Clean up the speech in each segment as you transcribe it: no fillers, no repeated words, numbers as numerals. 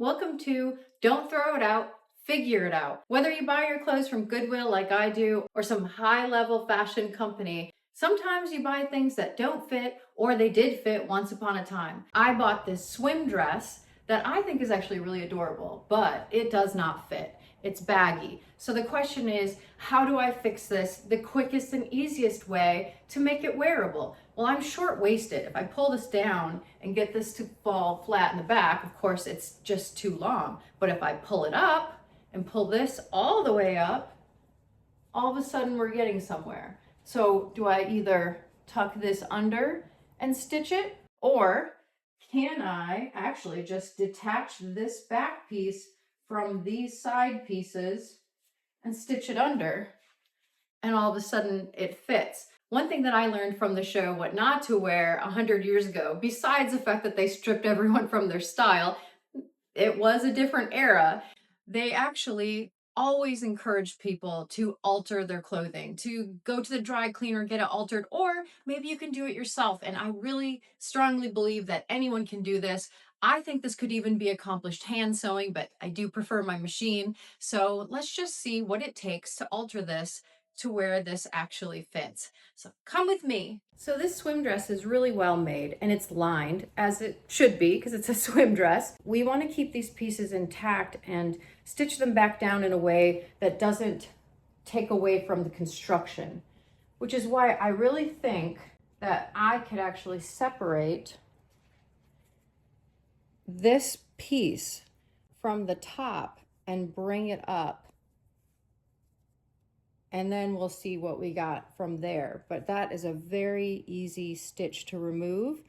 Welcome to Don't Throw It Out, Figure It Out. Whether you buy your clothes from Goodwill like I do or some high-level fashion company, sometimes you buy things that don't fit or they did fit once upon a time. I bought this swim dress that I think is actually really adorable, but it does not fit. It's baggy. So the question is, how do I fix this the quickest and easiest way to make it wearable? Well, I'm short-waisted. If I pull this down and get this to fall flat in the back, of course, it's just too long. But if I pull it up and pull this all the way up, all of a sudden we're getting somewhere. So do I either tuck this under and stitch it, or can I actually just detach this back piece from these side pieces and stitch it under, and all of a sudden it fits? One thing that I learned from the show What Not to Wear 100 years ago, besides the fact that they stripped everyone from their style, it was a different era. They actually always encouraged people to alter their clothing, to go to the dry cleaner, get it altered, or maybe you can do it yourself. And I really strongly believe that anyone can do this. I think this could even be accomplished hand sewing, but I do prefer my machine. So let's just see what it takes to alter this to where this actually fits. So come with me. So this swim dress is really well made and it's lined as it should be because it's a swim dress. We want to keep these pieces intact and stitch them back down in a way that doesn't take away from the construction, which is why I really think that I could actually separate this piece from the top and bring it up, and then we'll see what we got from there. But that is a very easy stitch to remove.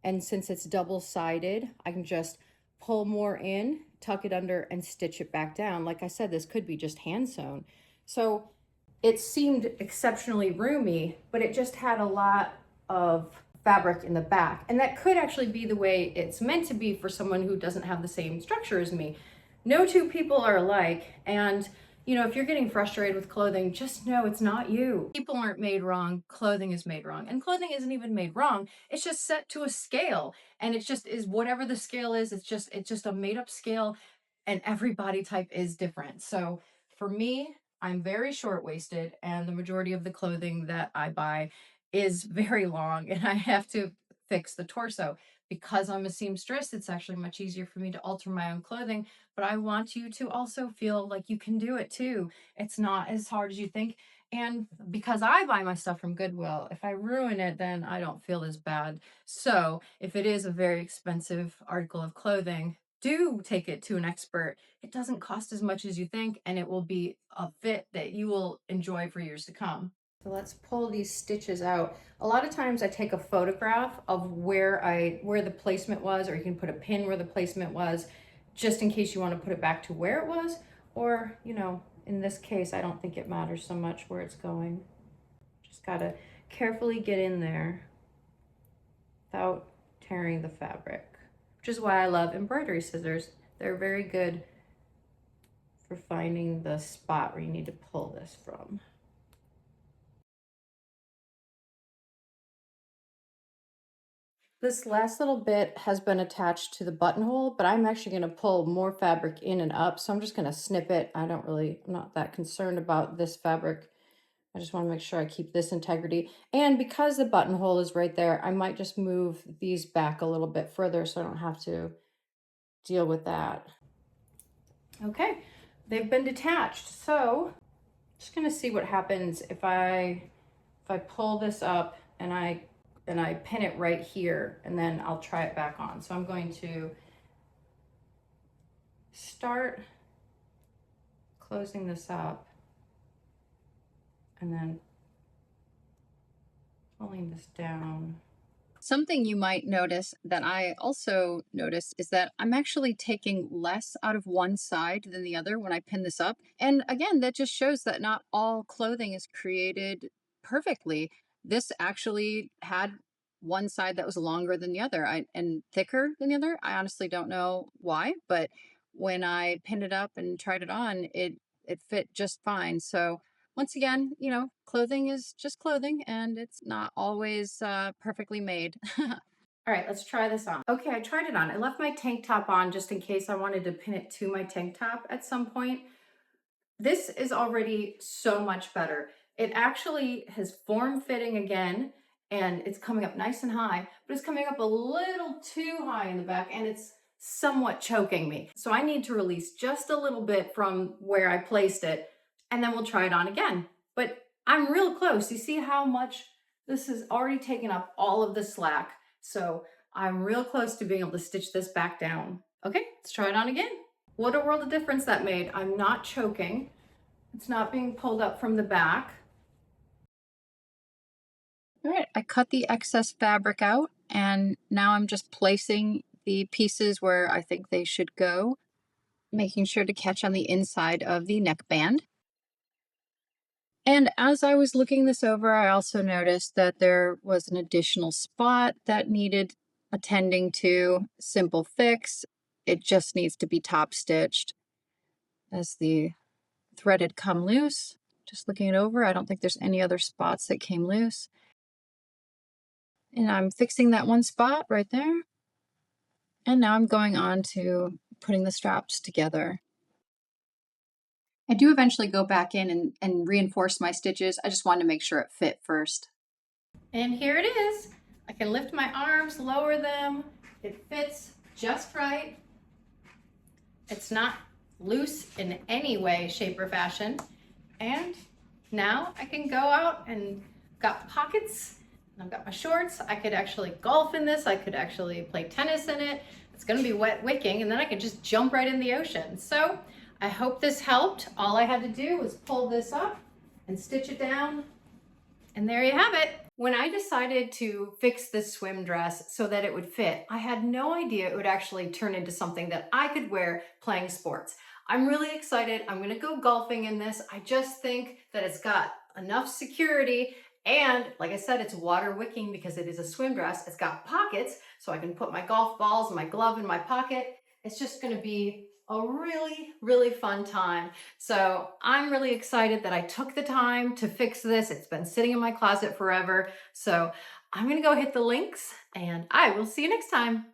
And since it's double-sided, I can just pull more in, tuck it under, and stitch it back down. Like I said, this could be just hand sewn. So it seemed exceptionally roomy, but it just had a lot of fabric in the back. And that could actually be the way it's meant to be for someone who doesn't have the same structure as me. No two people are alike, and if you're getting frustrated with clothing, just know it's not you. People aren't made wrong, clothing is made wrong. And clothing isn't even made wrong, it's just set to a scale. And it just is whatever the scale is, it's just a made up scale, and every body type is different. So for me, I'm very short-waisted, and the majority of the clothing that I buy is very long, and I have to fix the torso. Because I'm a seamstress, it's actually much easier for me to alter my own clothing, but I want you to also feel like you can do it too. It's not as hard as you think. And because I buy my stuff from Goodwill, if I ruin it, then I don't feel as bad. So if it is a very expensive article of clothing, do take it to an expert. It doesn't cost as much as you think, and it will be a fit that you will enjoy for years to come. So let's pull these stitches out. A lot of times I take a photograph of where the placement was, or you can put a pin where the placement was, just in case you want to put it back to where it was, or, in this case, I don't think it matters so much where it's going. Just gotta carefully get in there without tearing the fabric, which is why I love embroidery scissors. They're very good for finding the spot where you need to pull this from. This last little bit has been attached to the buttonhole, but I'm actually going to pull more fabric in and up. So I'm just going to snip it. I'm not that concerned about this fabric. I just want to make sure I keep this integrity. And because the buttonhole is right there, I might just move these back a little bit further so I don't have to deal with that. Okay, they've been detached. So just going to see what happens if I pull this up and I pin it right here, and then I'll try it back on. So I'm going to start closing this up and then pulling this down. Something you might notice that I also noticed is that I'm actually taking less out of one side than the other when I pin this up. And again, that just shows that not all clothing is created perfectly. This actually had one side that was longer than the other and thicker than the other. I honestly don't know why, but when I pinned it up and tried it on, it fit just fine. So once again, clothing is just clothing, and it's not always perfectly made. All right, let's try this on. Okay, I tried it on. I left my tank top on just in case I wanted to pin it to my tank top at some point. This is already so much better. It actually has form fitting again, and it's coming up nice and high, but it's coming up a little too high in the back, and it's somewhat choking me. So I need to release just a little bit from where I placed it, and then we'll try it on again. But I'm real close. You see how much this has already taken up all of the slack. So I'm real close to being able to stitch this back down. Okay, let's try it on again. What a world of difference that made. I'm not choking. It's not being pulled up from the back. All right, I cut the excess fabric out, and now I'm just placing the pieces where I think they should go, making sure to catch on the inside of the neckband. And as I was looking this over, I also noticed that there was an additional spot that needed attending to. Simple fix. It just needs to be top stitched as the thread had come loose. Just looking it over, I don't think there's any other spots that came loose. And I'm fixing that one spot right there. And now I'm going on to putting the straps together. I do eventually go back in and reinforce my stitches. I just wanted to make sure it fit first. And here it is. I can lift my arms, lower them. It fits just right. It's not loose in any way, shape, or fashion. And now I can go out and got pockets. I've got my shorts. I could actually golf in this. I could actually play tennis in it. It's gonna be wet wicking, and then I could just jump right in the ocean. So I hope this helped. All I had to do was pull this up and stitch it down, and there you have it. When I decided to fix this swim dress so that it would fit, I had no idea it would actually turn into something that I could wear playing sports. I'm really excited. I'm gonna go golfing in this. I just think that it's got enough security, and like I said, it's water wicking because it is a swim dress. It's got pockets, so I can put my golf balls and my glove in my pocket. It's just gonna be a really, really fun time. So I'm really excited that I took the time to fix this. It's been sitting in my closet forever. So I'm gonna go hit the links, and I will see you next time.